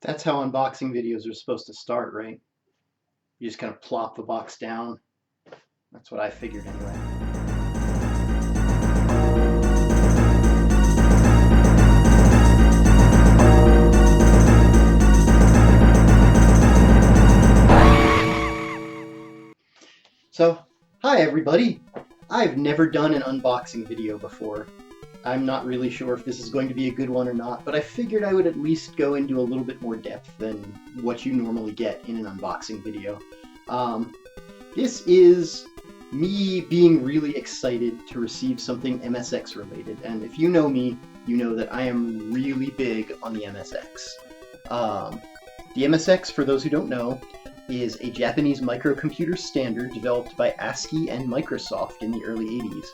That's how unboxing videos are supposed to start, right? You just kind of plop the box down. That's what I figured anyway. So, hi everybody! I've never done an unboxing video before. I'm not really sure if this is going to be a good one or not, but I figured I would at least go into a little bit more depth than what you normally get in an unboxing video. This is me being really excited to receive something MSX related, and if you know me, you know that I am really big on the MSX. The MSX, for those who don't know, is a Japanese microcomputer standard developed by ASCII and Microsoft in the early 80s.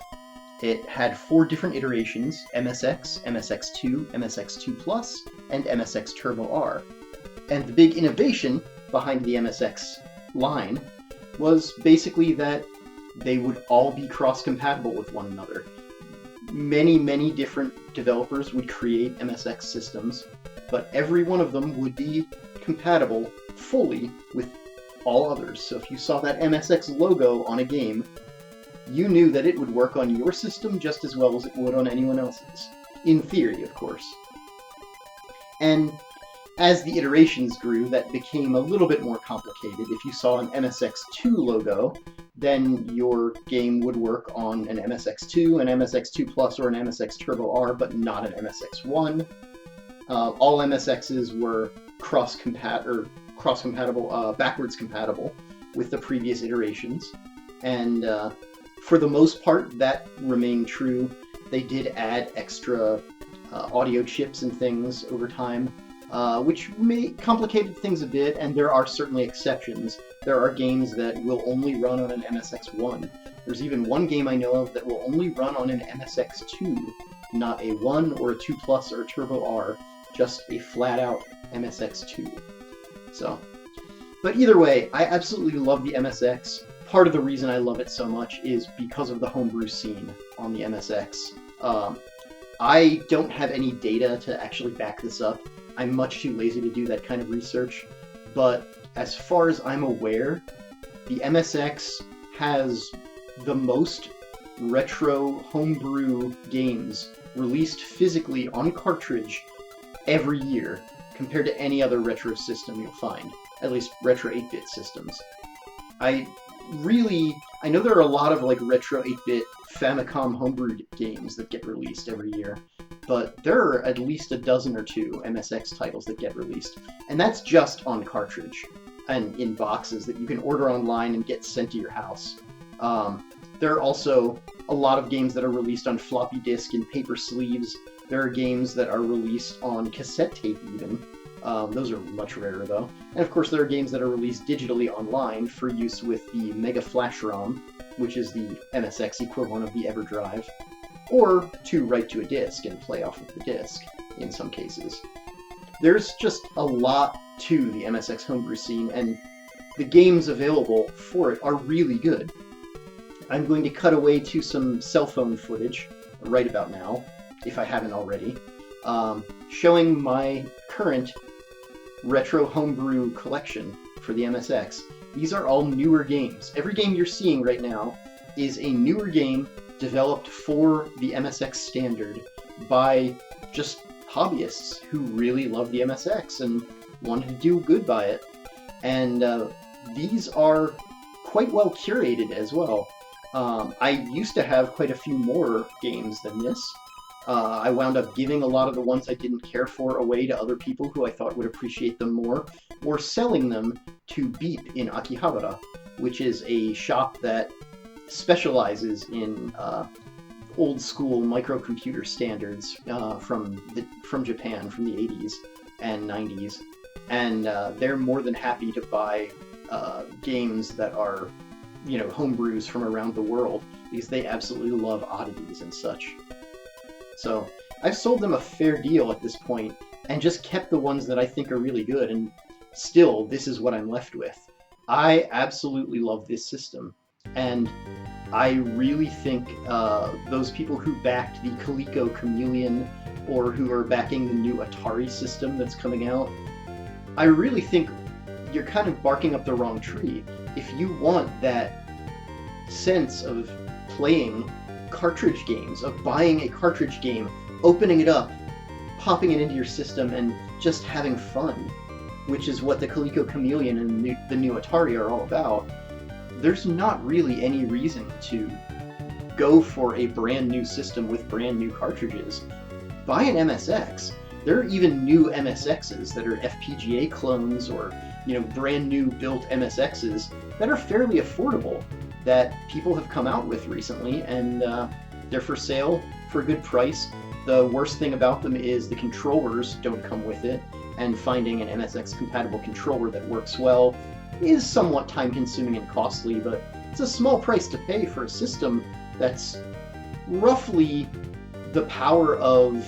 It had 4 different iterations: MSX, MSX2, MSX2 Plus, and MSX Turbo R. And the big innovation behind the MSX line was basically that they would all be cross-compatible with one another. Many different developers would create MSX systems, but every one of them would be compatible fully with all others. So if you saw that MSX logo on a game, you knew that it would work on your system just as well as it would on anyone else's. In theory, of course. And as the iterations grew, that became a little bit more complicated. If you saw an MSX2 logo, then your game would work on an MSX2, an MSX2 Plus, or an MSX Turbo R, but not an MSX1. All MSXs were cross-compatible, backwards compatible with the previous iterations. And for the most part, that remained true. They did add extra audio chips and things over time, which complicated things a bit, and there are certainly exceptions. There are games that will only run on an MSX1. There's even one game I know of that will only run on an MSX2, not a 1 or a 2 Plus or a Turbo R, just a flat-out MSX2. So, but either way, I absolutely love the MSX. Part of the reason I love it so much is because of the homebrew scene on the MSX. I don't have any data to actually back this up. I'm much too lazy to do that kind of research, but as far as I'm aware, the MSX has the most retro homebrew games released physically on cartridge every year compared to any other retro system you'll find, at least retro 8-bit systems. I know there are a lot of like retro 8-bit Famicom homebrew games that get released every year, but there are at least a dozen or two MSX titles that get released, and that's just on cartridge and in boxes that you can order online and get sent to your house. There are also a lot of games that are released on floppy disk in paper sleeves. There are games that are released on cassette tape even. Those are much rarer though. And of course there are games that are released digitally online for use with the Mega Flash ROM, which is the MSX equivalent of the EverDrive, or to write to a disk and play off of the disk in some cases. There's just a lot to the MSX homebrew scene, and the games available for it are really good. I'm going to cut away to some cell phone footage right about now, if I haven't already, showing my current retro homebrew collection for the MSX. These are all newer games. Every game you're seeing right now is a newer game developed for the MSX standard by just hobbyists who really love the MSX and wanted to do good by it. And these are quite well curated as well. I used to have quite a few more games than this. I wound up giving a lot of the ones I didn't care for away to other people who I thought would appreciate them more, or selling them to Beep in Akihabara, which is a shop that specializes in old-school microcomputer standards from Japan, from the 80s and 90s, and they're more than happy to buy games that are, homebrews from around the world, because they absolutely love oddities and such. So I've sold them a fair deal at this point, and just kept the ones that I think are really good, and still, this is what I'm left with. I absolutely love this system, and I really think those people who backed the Coleco Chameleon, or who are backing the new Atari system that's coming out, I really think you're kind of barking up the wrong tree. If you want that sense of playing cartridge games, of buying a cartridge game, opening it up, popping it into your system, and just having fun, which is what the Coleco Chameleon and the new Atari are all about, there's not really any reason to go for a brand new system with brand new cartridges. Buy an MSX. There are even new MSXs that are FPGA clones or, you know, brand new built MSXs that are fairly affordable that people have come out with recently, and they're for sale for a good price. The worst thing about them is the controllers don't come with it, and finding an MSX compatible controller that works well is somewhat time consuming and costly, but it's a small price to pay for a system that's roughly the power of,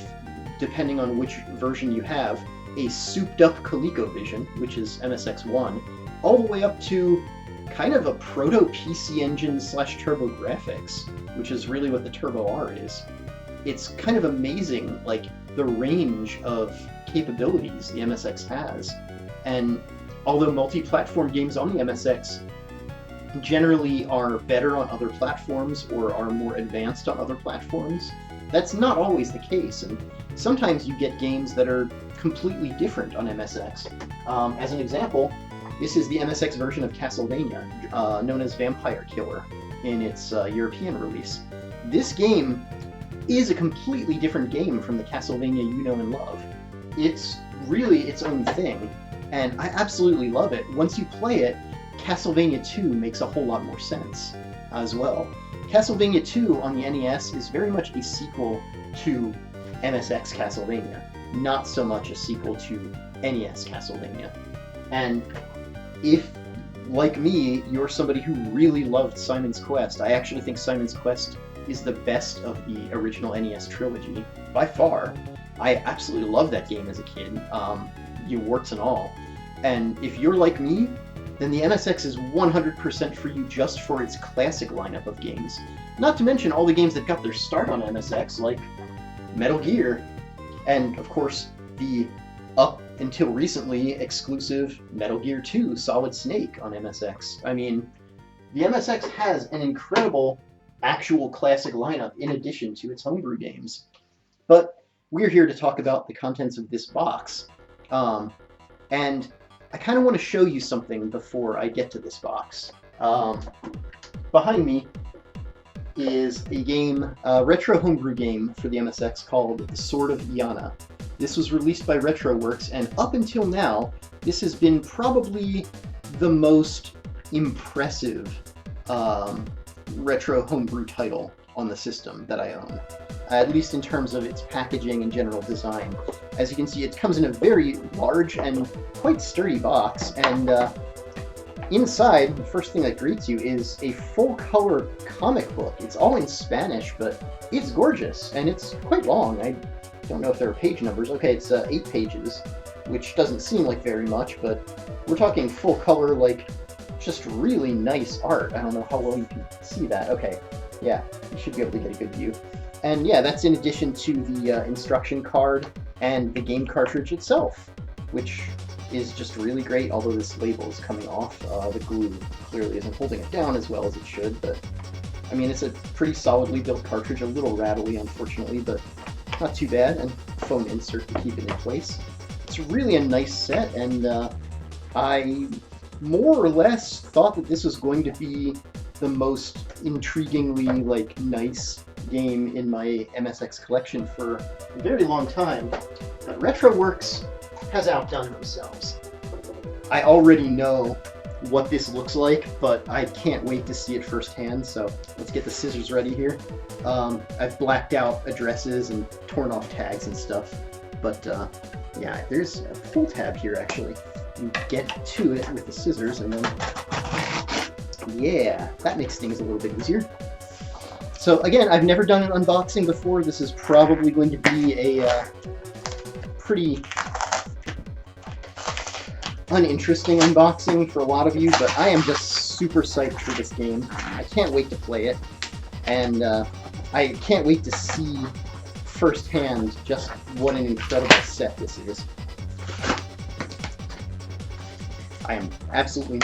depending on which version you have, a souped-up ColecoVision, which is MSX1, all the way up to kind of a proto-PC engine / TurboGrafx, which is really what the Turbo R is. It's kind of amazing, like, the range of capabilities the MSX has. And although multi-platform games on the MSX generally are better on other platforms or are more advanced on other platforms, that's not always the case, and sometimes you get games that are completely different on MSX. As an example, this is the MSX version of Castlevania, known as Vampire Killer, in its European release. This game is a completely different game from the Castlevania you know and love. It's really its own thing, and I absolutely love it. Once you play it, Castlevania 2 makes a whole lot more sense as well. Castlevania 2 on the NES is very much a sequel to MSX Castlevania, not so much a sequel to NES Castlevania. And if, like me, you're somebody who really loved Simon's Quest, I actually think Simon's Quest is the best of the original NES trilogy, by far. I absolutely loved that game as a kid, warts and all. And if you're like me, then the MSX is 100% for you just for its classic lineup of games. Not to mention all the games that got their start on MSX, like Metal Gear, and of course the up until recently exclusive Metal Gear 2 Solid Snake on MSX. I mean, the MSX has an incredible actual classic lineup in addition to its homebrew games. But we're here to talk about the contents of this box. And I kind of want to show you something before I get to this box. Behind me is a game, a retro homebrew game for the MSX called The Sword of Jana. This was released by RetroWorks, and up until now, this has been probably the most impressive retro homebrew title on the system that I own, at least in terms of its packaging and general design. As you can see, it comes in a very large and quite sturdy box, and inside, the first thing that greets you is a full-color comic book. It's all in Spanish, but it's gorgeous, and it's quite long. I don't know if there are page numbers. Okay, it's 8 pages, which doesn't seem like very much, but we're talking full-color, like, just really nice art. I don't know how well you can see that. Okay, yeah, you should be able to get a good view. And yeah, that's in addition to the instruction card and the game cartridge itself, which is just really great, although this label is coming off. The glue clearly isn't holding it down as well as it should, but I mean, it's a pretty solidly built cartridge, a little rattly, unfortunately, but not too bad, and foam insert to keep it in place. It's really a nice set, and I more or less thought that this was going to be the most intriguingly, like, nice game in my MSX collection for a very long time, but RetroWorks has outdone themselves. I already know what this looks like, but I can't wait to see it firsthand, so let's get the scissors ready here. I've blacked out addresses and torn off tags and stuff, but yeah, there's a full tab here actually. You get to it with the scissors, and then yeah, that makes things a little bit easier. So again, I've never done an unboxing before. This is probably going to be a pretty uninteresting unboxing for a lot of you, but I am just super psyched for this game. I can't wait to play it, and I can't wait to see firsthand just what an incredible set this is. I am absolutely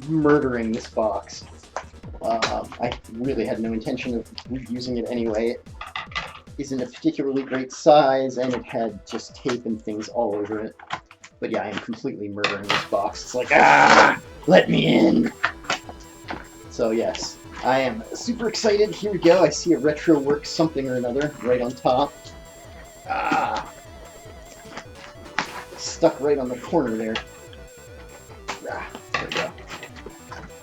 murdering this box. I really had no intention of using it anyway. It isn't a particularly great size, and it had just tape and things all over it. But yeah, I am completely murdering this box. It's like, let me in! So yes, I am super excited. Here we go. I see a RetroWorks something or another right on top. Stuck right on the corner there. There we go.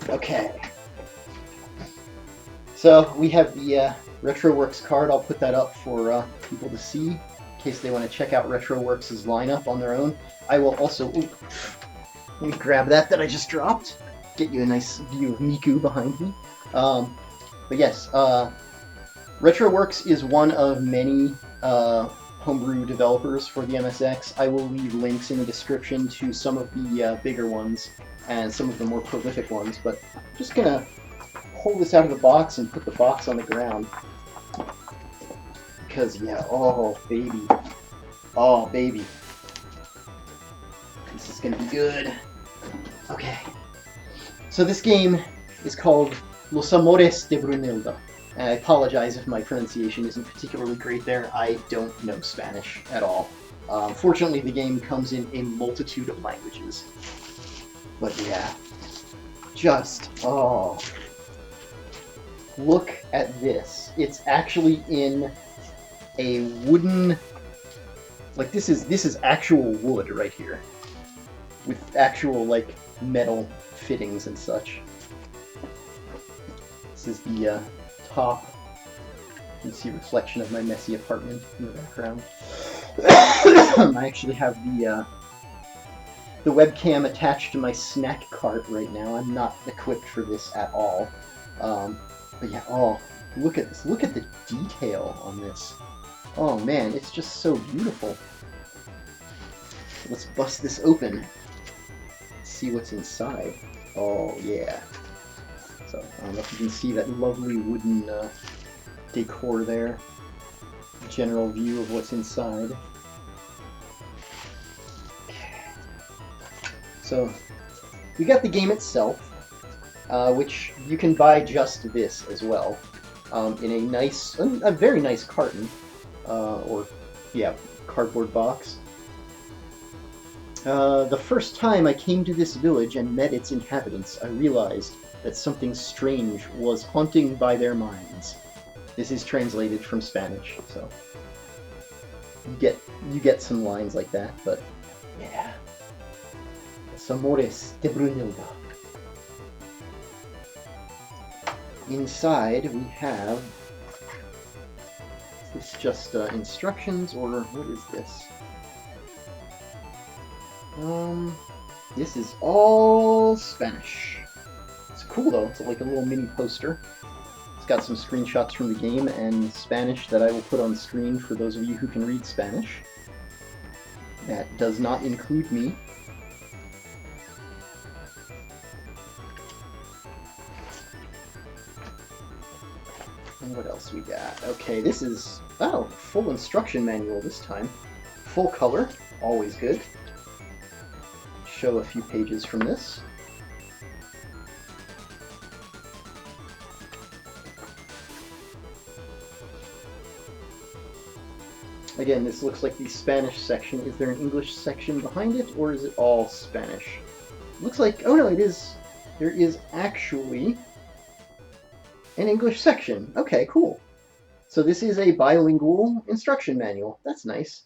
Okay. So we have the RetroWorks card. I'll put that up for people to see in case they want to check out RetroWorks' lineup on their own. I will also... Ooh, let me grab that I just dropped. Get you a nice view of Miku behind me. But yes, RetroWorks is one of many homebrew developers for the MSX. I will leave links in the description to some of the bigger ones and some of the more prolific ones, but I'm just gonna pull this out of the box and put the box on the ground. Because, yeah, oh baby. Oh baby. This is gonna be good. Okay. So this game is called Los Amores de Brunilda. And I apologize if my pronunciation isn't particularly great there. I don't know Spanish at all. Fortunately, the game comes in a multitude of languages. But yeah, just, oh. Look at this. It's actually in a wooden, like this is actual wood right here. With actual, like, metal fittings and such. This is the top. You can see a reflection of my messy apartment in the background. I actually have the webcam attached to my snack cart right now. I'm not equipped for this at all. But yeah, oh, look at this. Look at the detail on this. Oh man, it's just so beautiful. Let's bust this open. See what's inside. Oh yeah. So I don't know if you can see that lovely wooden decor there. General view of what's inside. Okay. So we got the game itself, which you can buy just this as well, in a nice, a very nice carton, or yeah, cardboard box. The first time I came to this village and met its inhabitants, I realized that something strange was haunting by their minds. This is translated from Spanish, so you get some lines like that, but yeah. Los Amores de Brunilda. Inside we have, is this just instructions, or what is this? This is all Spanish. It's cool though, it's like a little mini poster. It's got some screenshots from the game and Spanish that I will put on screen for those of you who can read Spanish. That does not include me. And what else we got? Okay, this is, oh, full instruction manual this time. Full color, always good. Show a few pages from this. Again, this looks like the Spanish section. Is there an English section behind it, or is it all Spanish? Looks like, oh no, it is. There is actually an English section. Okay, cool. So this is a bilingual instruction manual. That's nice.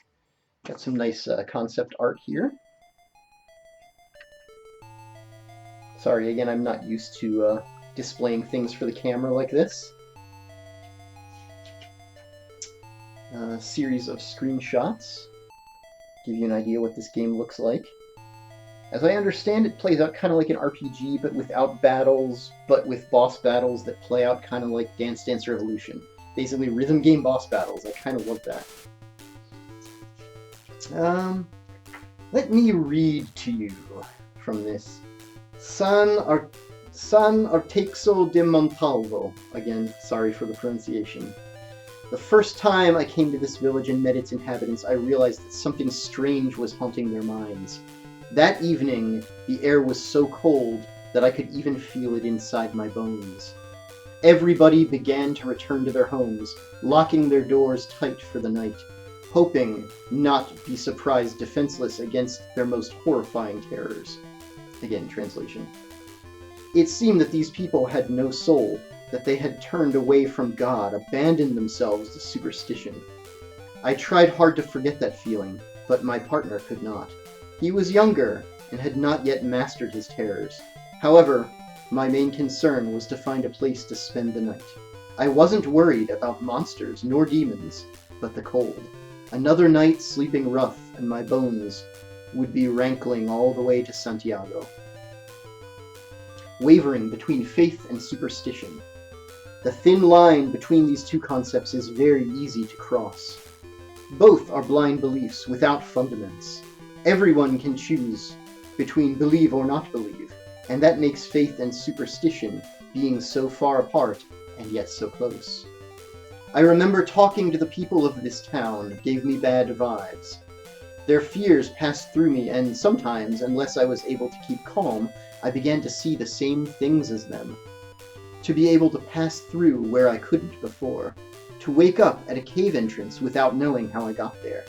Got some nice concept art here. Sorry, again, I'm not used to displaying things for the camera like this. A series of screenshots. Give you an idea what this game looks like. As I understand, it plays out kind of like an RPG, but without battles, but with boss battles that play out kind of like Dance Dance Revolution. Basically, rhythm game boss battles. I kind of love that. Let me read to you from this. San Artexo de Montalvo. Again, sorry for the pronunciation. The first time I came to this village and met its inhabitants, I realized that something strange was haunting their minds. That evening, the air was so cold that I could even feel it inside my bones. Everybody began to return to their homes, locking their doors tight for the night, hoping not be surprised defenseless against their most horrifying terrors. Again, translation. It seemed that these people had no soul, that they had turned away from God, abandoned themselves to superstition. I tried hard to forget that feeling, but my partner could not. He was younger and had not yet mastered his terrors. However, my main concern was to find a place to spend the night. I wasn't worried about monsters nor demons, but the cold. Another night sleeping rough, and my bones would be rankling all the way to Santiago. Wavering between faith and superstition. The thin line between these two concepts is very easy to cross. Both are blind beliefs without fundaments. Everyone can choose between believe or not believe, and that makes faith and superstition being so far apart and yet so close. I remember talking to the people of this town gave me bad vibes. Their fears passed through me, and sometimes, unless I was able to keep calm, I began to see the same things as them. To be able to pass through where I couldn't before. To wake up at a cave entrance without knowing how I got there.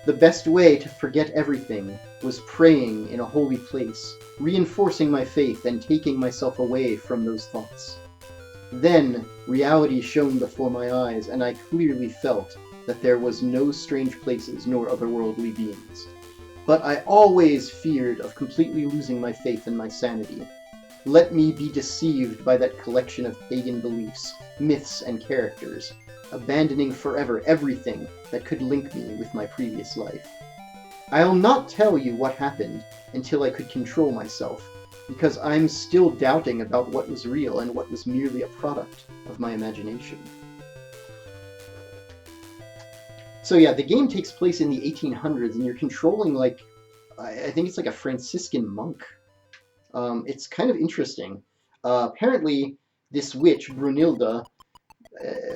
The best way to forget everything was praying in a holy place, reinforcing my faith and taking myself away from those thoughts. Then, reality shone before my eyes, and I clearly felt that there was no strange places nor otherworldly beings. But I always feared of completely losing my faith and my sanity. Let me be deceived by that collection of pagan beliefs, myths, and characters, abandoning forever everything that could link me with my previous life. I'll not tell you what happened until I could control myself, because I'm still doubting about what was real and what was merely a product of my imagination. So yeah, the game takes place in the 1800s, and you're controlling, like, I think it's like a Franciscan monk. It's kind of interesting. Apparently, this witch, Brunilda,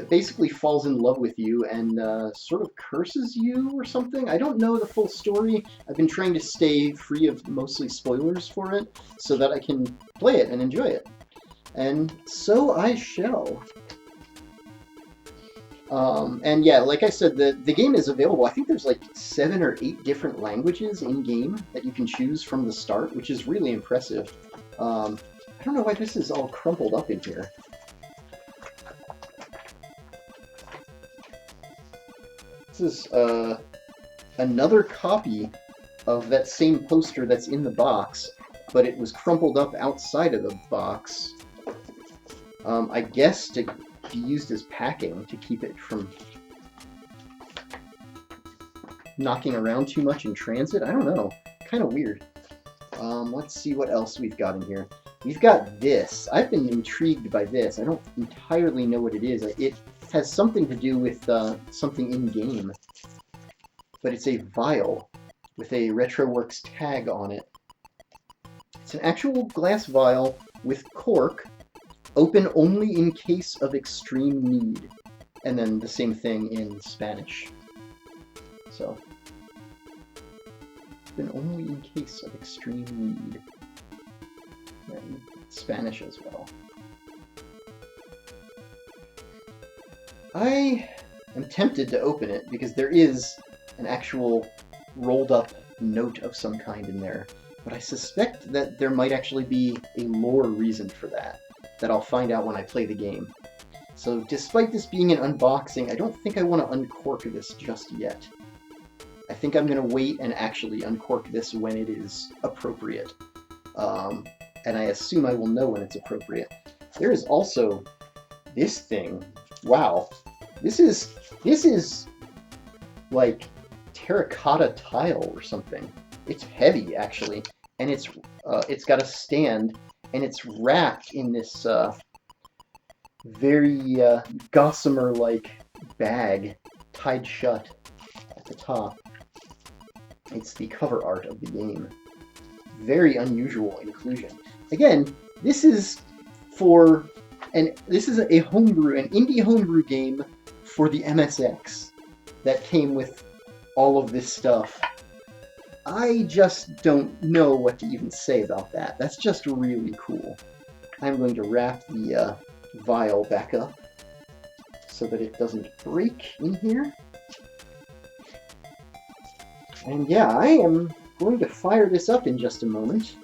basically falls in love with you and sort of curses you or something. I don't know the full story. I've been trying to stay free of mostly spoilers for it so that I can play it and enjoy it. And so I shall. And yeah, like I said, the game is available. I think there's like 7 or 8 different languages in-game that you can choose from the start, which is really impressive. I don't know why this is all crumpled up in here. This is another copy of that same poster that's in the box, but it was crumpled up outside of the box. I guess to be used as packing to keep it from knocking around too much in transit. I don't know. Kind of weird. Let's see what else we've got in here. We've got this. I've been intrigued by this. I don't entirely know what it is. It has something to do with something in-game. But it's a vial with a RetroWorks tag on it. It's an actual glass vial with cork, open only in case of extreme need. And then the same thing in Spanish. So, open only in case of extreme need. And Spanish as well. I am tempted to open it because there is an actual rolled up note of some kind in there. But I suspect that there might actually be a lore reason for that I'll find out when I play the game. So despite this being an unboxing, I don't think I want to uncork this just yet. I think I'm going to wait and actually uncork this when it is appropriate. And I assume I will know when it's appropriate. There is also this thing. Wow. This is like terracotta tile or something. It's heavy, actually. And it's got a stand, and it's wrapped in this very gossamer-like bag tied shut at the top. It's the cover art of the game. Very unusual inclusion. Again, this is a homebrew, an indie homebrew game for the MSX that came with all of this stuff. I just don't know what to even say about that. That's just really cool. I'm going to wrap the vial back up so that it doesn't break in here. And yeah, I am going to fire this up in just a moment.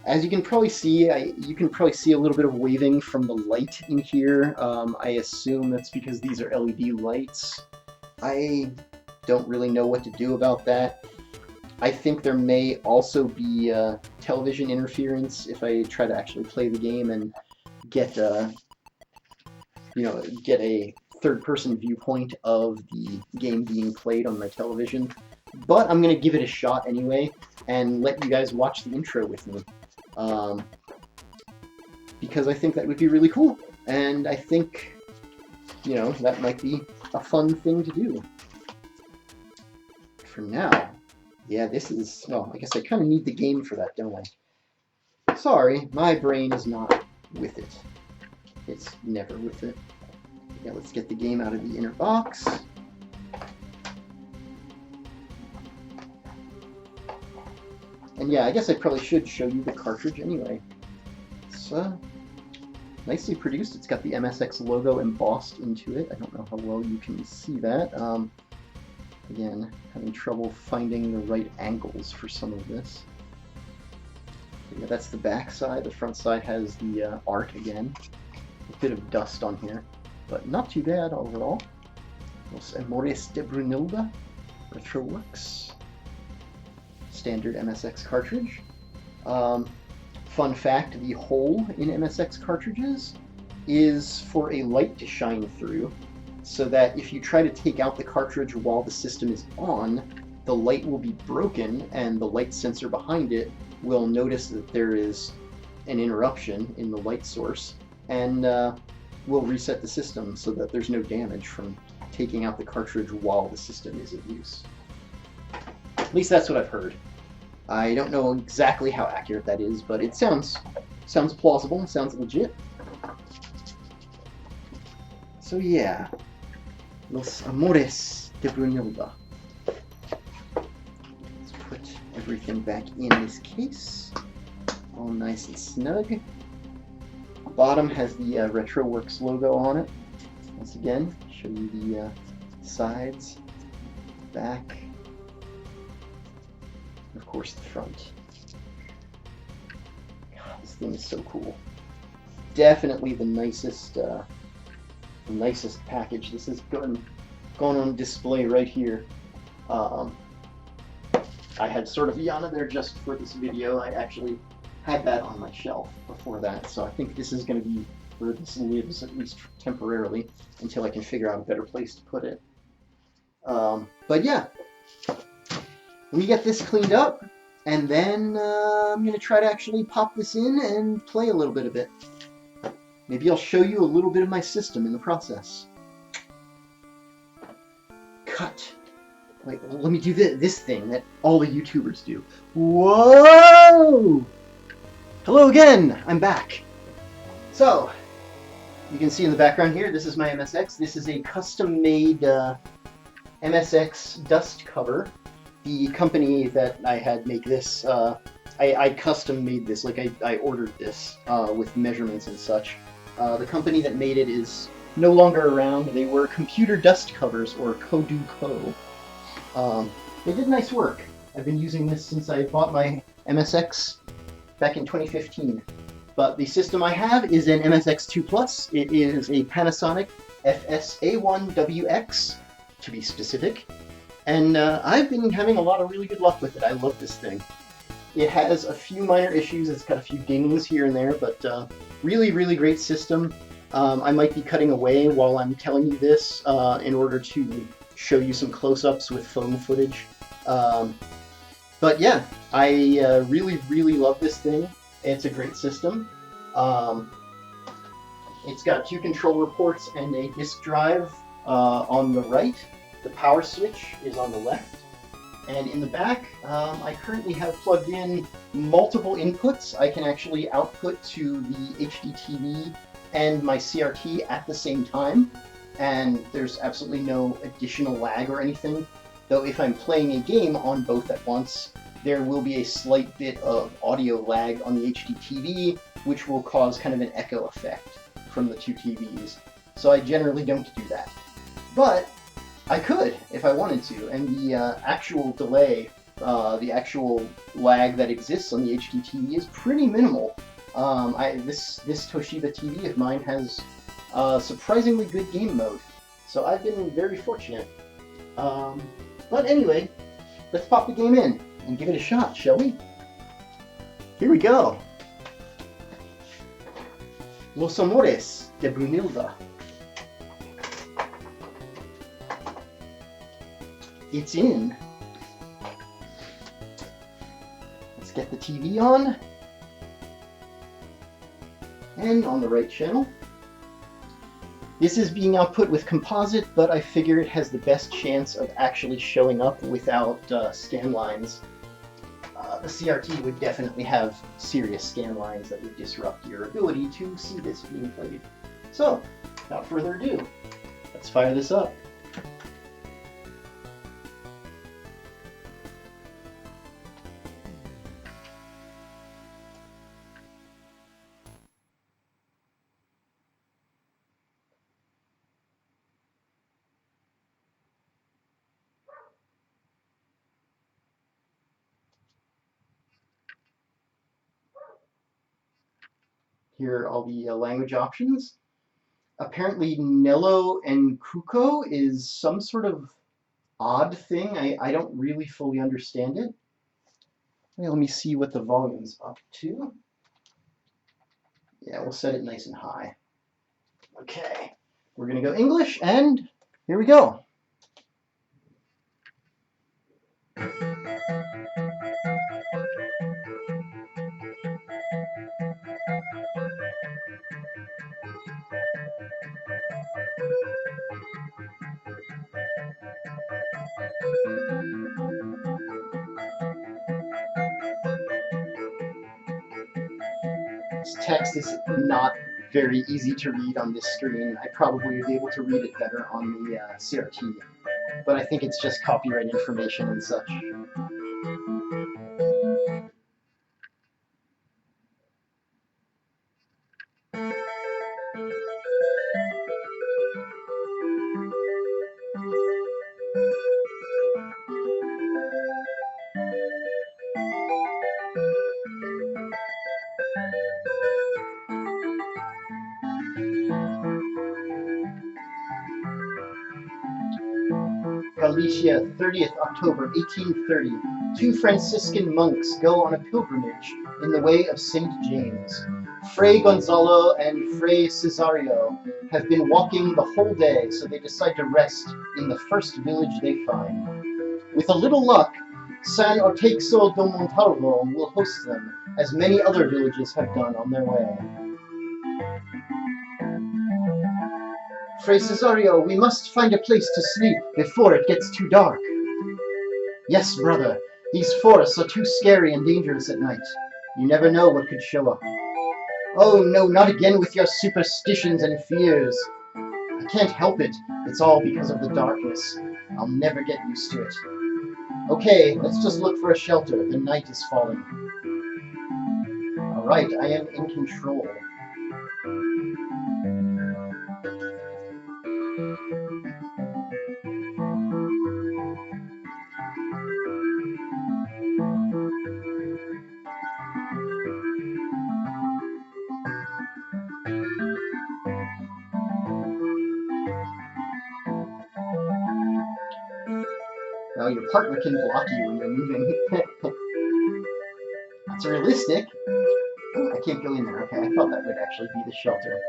As you can probably see, you can probably see a little bit of waving from the light in here. I assume that's because these are LED lights. I don't really know what to do about that. I think there may also be television interference if I try to actually play the game and get get a third-person viewpoint of the game being played on my television. But I'm going to give it a shot anyway and let you guys watch the intro with me. Because I think that would be really cool. And I think, that might be a fun thing to do. For now, yeah, this is... Well, I guess I kind of need the game for that, don't I? Sorry, my brain is not with it. It's never with it. Yeah, let's get the game out of the inner box. And yeah, I guess I probably should show you the cartridge anyway. It's nicely produced. It's got the MSX logo embossed into it. I don't know how well you can see that. Again, having trouble finding the right angles for some of this. But yeah, that's the back side. The front side has the art again. A bit of dust on here, but not too bad overall. Los Amores de Brunilda, Retroworks. Standard MSX cartridge. Fun fact, the hole in MSX cartridges is for a light to shine through, so that if you try to take out the cartridge while the system is on, the light will be broken and the light sensor behind it will notice that there is an interruption in the light source and will reset the system so that there's no damage from taking out the cartridge while the system is in use. At least that's what I've heard. I don't know exactly how accurate that is, but it sounds plausible, sounds legit. So yeah, Los Amores de Brunilda. Let's put everything back in this case, all nice and snug. Bottom has the Retroworks logo on it. Once again, show you the sides, back, and of course the front. God, this thing is so cool. Definitely the nicest package. This is going on display right here. I had sort of Jana there just for this video. I actually had that on my shelf before that, so I think this is going to be where this lives, at least temporarily, until I can figure out a better place to put it. But yeah, we get this cleaned up, and then I'm going to try to actually pop this in and play a little bit of it. Maybe I'll show you a little bit of my system in the process. Cut. Wait, let me do this thing that all the YouTubers do. Whoa! Hello again! I'm back. So, you can see in the background here, this is my MSX. This is a custom-made MSX dust cover. The company that I had make this, I custom-made this, like I ordered this with measurements and such. The company that made it is no longer around. They were Computer Dust Covers, or Koduko. They did nice work. I've been using this since I bought my MSX back in 2015. But the system I have is an MSX2 Plus. It is a Panasonic FSA1WX, to be specific. And I've been having a lot of really good luck with it. I love this thing. It has a few minor issues. It's got a few dings here and there, but really, really great system. I might be cutting away while I'm telling you this in order to show you some close-ups with phone footage. But yeah, I really, really love this thing. It's a great system. It's got 2 controller ports and a disk drive on the right. The power switch is on the left. And in the back, I currently have plugged in multiple inputs. I can actually output to the HDTV and my CRT at the same time. And there's absolutely no additional lag or anything. though if I'm playing a game on both at once, there will be a slight bit of audio lag on the HD TV, which will cause kind of an echo effect from the two TVs. So I generally don't do that. But I could if I wanted to, and the actual delay, the actual lag that exists on the HD TV is pretty minimal. This Toshiba TV of mine has surprisingly good game mode, so I've been very fortunate. But anyway, let's pop the game in and give it a shot, shall we? Here we go. Los Amores de Brunilda. It's in. Let's get the TV on. And on the right channel. This is being output with composite, but I figure it has the best chance of actually showing up without scan lines. The CRT would definitely have serious scan lines that would disrupt your ability to see this being played. So, without further ado, let's fire this up. Here are all the language options. Apparently Nello and Kuko is some sort of odd thing. I don't really fully understand it. Let me see what the volume's up to. Yeah, we'll set it nice and high. Okay, we're gonna go English, and here we go. This text is not very easy to read on this screen. I probably would be able to read it better on the CRT, but I think it's just copyright information and such. Galicia, 30th October 1830. Two Franciscan monks go on a pilgrimage in the way of St. James. Fray Gonzalo and Fray Cesario have been walking the whole day, so they decide to rest in the first village they find. With a little luck, San Ortexo do Montalvo will host them, as many other villages have done on their way. Fray Cesario, we must find a place to sleep before it gets too dark. Yes, brother, these forests are too scary and dangerous at night. You never know what could show up. Oh no, not again with your superstitions and fears. I can't help it. It's all because of the darkness. I'll never get used to it. Okay, let's just look for a shelter. The night is falling. Alright, I am in control. Now your partner can block you when you're moving. That's realistic. Oh, I can't go in there. Okay, I thought that would actually be the shelter.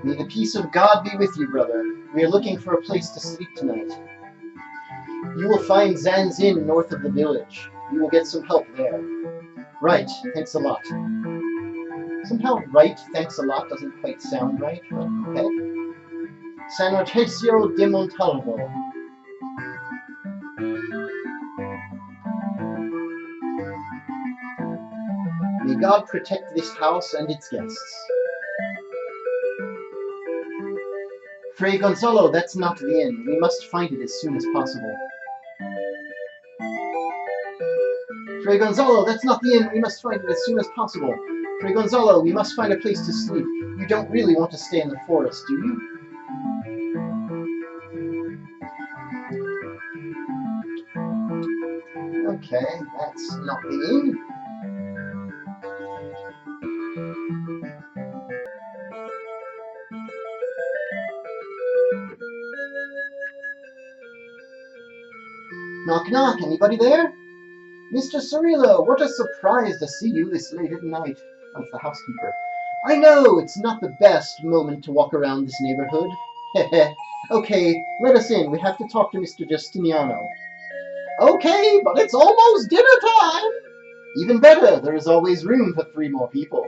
May the peace of God be with you, brother. We are looking for a place to sleep tonight. You will find Zan's Inn north of the village. You will get some help there. Right, thanks a lot. Somehow right, thanks a lot doesn't quite sound right, but okay. San Ortexo de Montalvo. May God protect this house and its guests. Fray Gonzalo, that's not the inn. We must find it as soon as possible. Fray Gonzalo, that's not the inn. We must find it as soon as possible. Fray Gonzalo, we must find a place to sleep. You don't really want to stay in the forest, do you? Okay, that's not the inn. Knock knock, anybody there? Mr. Cirillo, what a surprise to see you this late at night. That's the housekeeper. I know, it's not the best moment to walk around this neighborhood. Okay, let us in. We have to talk to Mr. Justiniano. Okay, but it's almost dinner time! Even better, there is always room for 3 more people.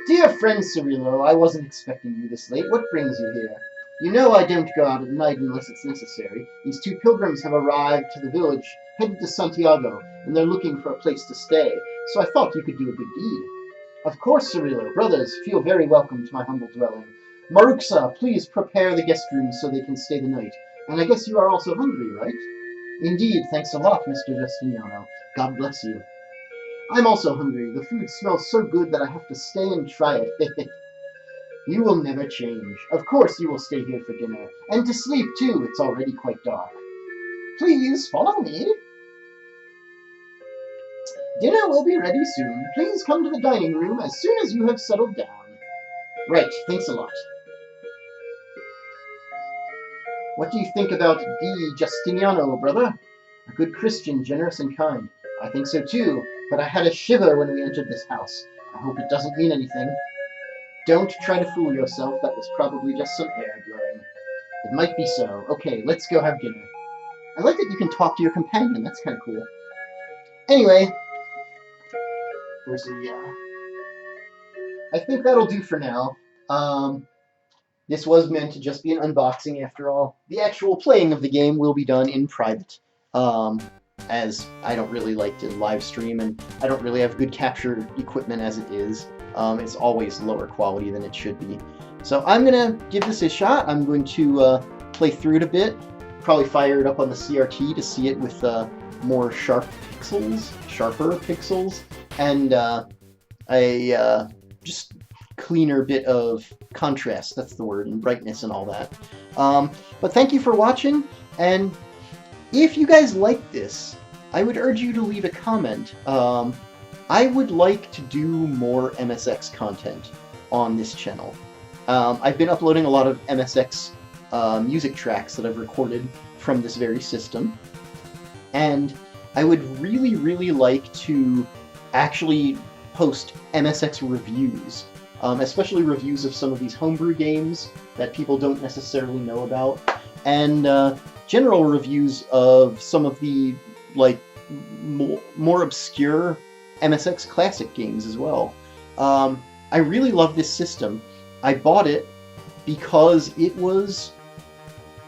Dear friend Cirillo, I wasn't expecting you this late. What brings you here? You know I don't go out at night unless it's necessary. These 2 pilgrims have arrived to the village, headed to Santiago, and they're looking for a place to stay, so I thought you could do a good deed. Of course, Cirillo. Brothers, feel very welcome to my humble dwelling. Maruxa, please prepare the guest rooms so they can stay the night. And I guess you are also hungry, right? Indeed, thanks a lot, Mr. Justiniano. God bless you. I'm also hungry. The food smells so good that I have to stay and try it. You will never change. Of course you will stay here for dinner. And to sleep, too. It's already quite dark. Please follow me. Dinner will be ready soon. Please come to the dining room as soon as you have settled down. Right, thanks a lot. What do you think about D. Justiniano, brother? A good Christian, generous and kind. I think so too, but I had a shiver when we entered this house. I hope it doesn't mean anything. Don't try to fool yourself, that was probably just some air blowing. It might be so. Okay, let's go have dinner. I like that you can talk to your companion, that's kind of cool. Anyway, where's the, I think that'll do for now. This was meant to just be an unboxing after all. The actual playing of the game will be done in private, as I don't really like to live stream, and I don't really have good capture equipment as it is. It's always lower quality than it should be. So I'm going to give this a shot. I'm going to play through it a bit, probably fire it up on the CRT to see it with more sharper pixels, and a just cleaner bit of contrast, that's the word, and brightness and all that. But thank you for watching, and if you guys like this, I would urge you to leave a comment. I would like to do more MSX content on this channel. I've been uploading a lot of MSX music tracks that I've recorded from this very system, and I would really, really like to actually post MSX reviews, especially reviews of some of these homebrew games that people don't necessarily know about, and general reviews of some of the more obscure MSX classic games as well. I really love this system. I bought it because it was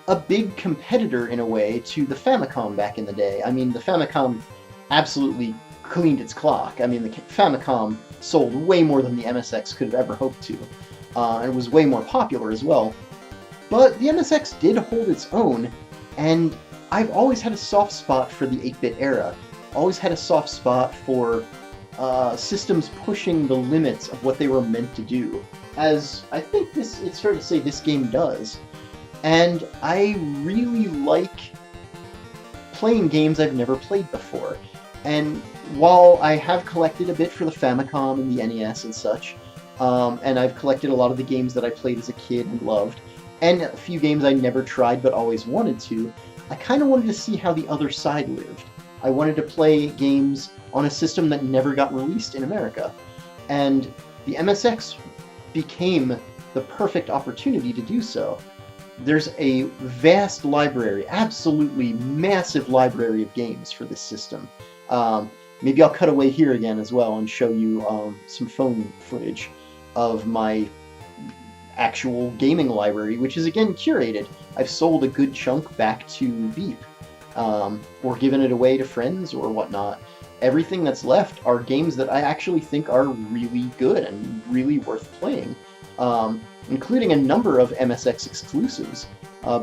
a big competitor in a way to the Famicom back in the day. I mean, the Famicom absolutely cleaned its clock. I mean, the Famicom sold way more than the MSX could have ever hoped to, and was way more popular as well. But the MSX did hold its own, and I've always had a soft spot for the 8-bit era. Always had a soft spot for systems pushing the limits of what they were meant to do, as I think it's fair to say this game does. And I really like playing games I've never played before. And while I have collected a bit for the Famicom and the NES and such, and I've collected a lot of the games that I played as a kid and loved, and a few games I never tried but always wanted to, I kind of wanted to see how the other side lived. I wanted to play games on a system that never got released in America. And the MSX became the perfect opportunity to do so. There's a vast library, absolutely massive library of games for this system. Maybe I'll cut away here again as well and show you some phone footage of my actual gaming library, which is again curated. I've sold a good chunk back to Beep, or given it away to friends or whatnot. everything that's left are games that I actually think are really good and really worth playing, including a number of MSX exclusives.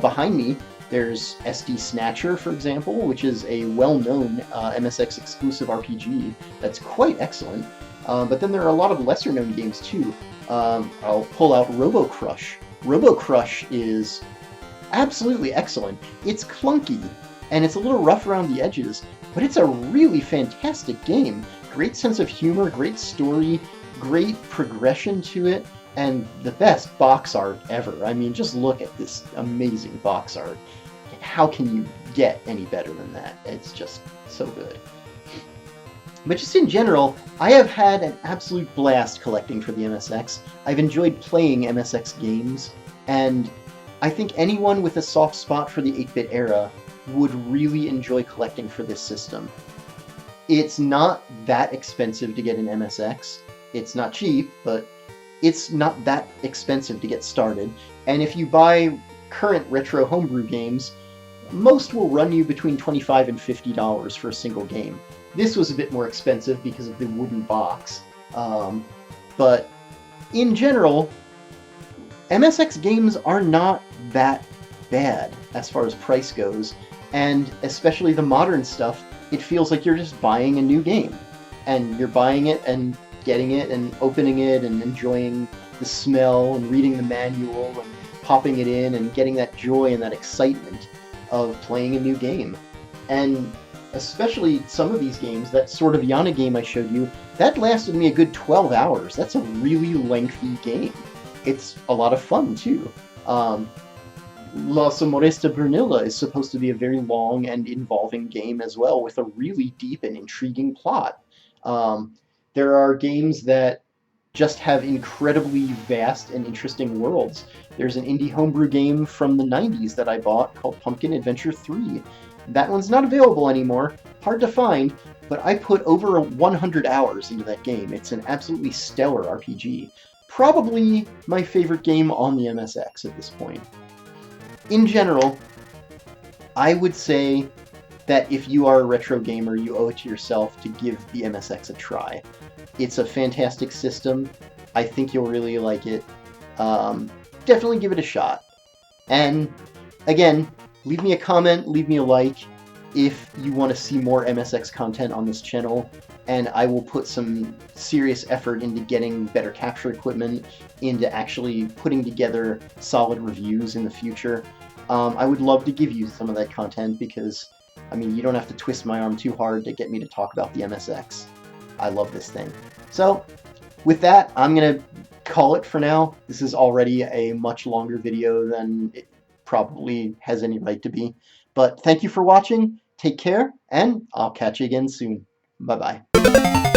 Behind me, there's SD Snatcher, for example, which is a well-known MSX exclusive RPG that's quite excellent. But then there are a lot of lesser-known games too. I'll pull out Robo Crush. Robo Crush is absolutely excellent. It's clunky, and it's a little rough around the edges, but it's a really fantastic game. Great sense of humor, great story, great progression to it, and the best box art ever. I mean, just look at this amazing box art. How can you get any better than that? It's just so good. But just in general, I have had an absolute blast collecting for the MSX. I've enjoyed playing MSX games, and I think anyone with a soft spot for the 8-bit era would really enjoy collecting for this system. It's not that expensive to get an MSX. It's not cheap, but it's not that expensive to get started. And if you buy current retro homebrew games, most will run you between $25 and $50 for a single game. This was a bit more expensive because of the wooden box. But in general, MSX games are not that bad as far as price goes, and especially the modern stuff, it feels like you're just buying a new game. And you're buying it and getting it and opening it and enjoying the smell and reading the manual and popping it in and getting that joy and that excitement of playing a new game. And especially some of these games, that sort of Jana game I showed you, that lasted me a good 12 hours. That's a really lengthy game. It's a lot of fun, too. La Somoresta Brunilla is supposed to be a very long and involving game as well, with a really deep and intriguing plot. There are games that just have incredibly vast and interesting worlds. There's an indie homebrew game from the 90s that I bought called Pumpkin Adventure 3. That one's not available anymore, hard to find, but I put over 100 hours into that game. It's an absolutely stellar RPG. Probably my favorite game on the MSX at this point. In general, I would say that if you are a retro gamer, you owe it to yourself to give the MSX a try. It's a fantastic system. I think you'll really like it. Definitely give it a shot. And again, leave me a comment, leave me a like if you want to see more MSX content on this channel, and I will put some serious effort into getting better capture equipment, into actually putting together solid reviews in the future. I would love to give you some of that content because, I mean, you don't have to twist my arm too hard to get me to talk about the MSX. I love this thing. So, with that, I'm going to call it for now. This is already a much longer video than it probably has any right to be. But thank you for watching, take care, and I'll catch you again soon. Bye-bye.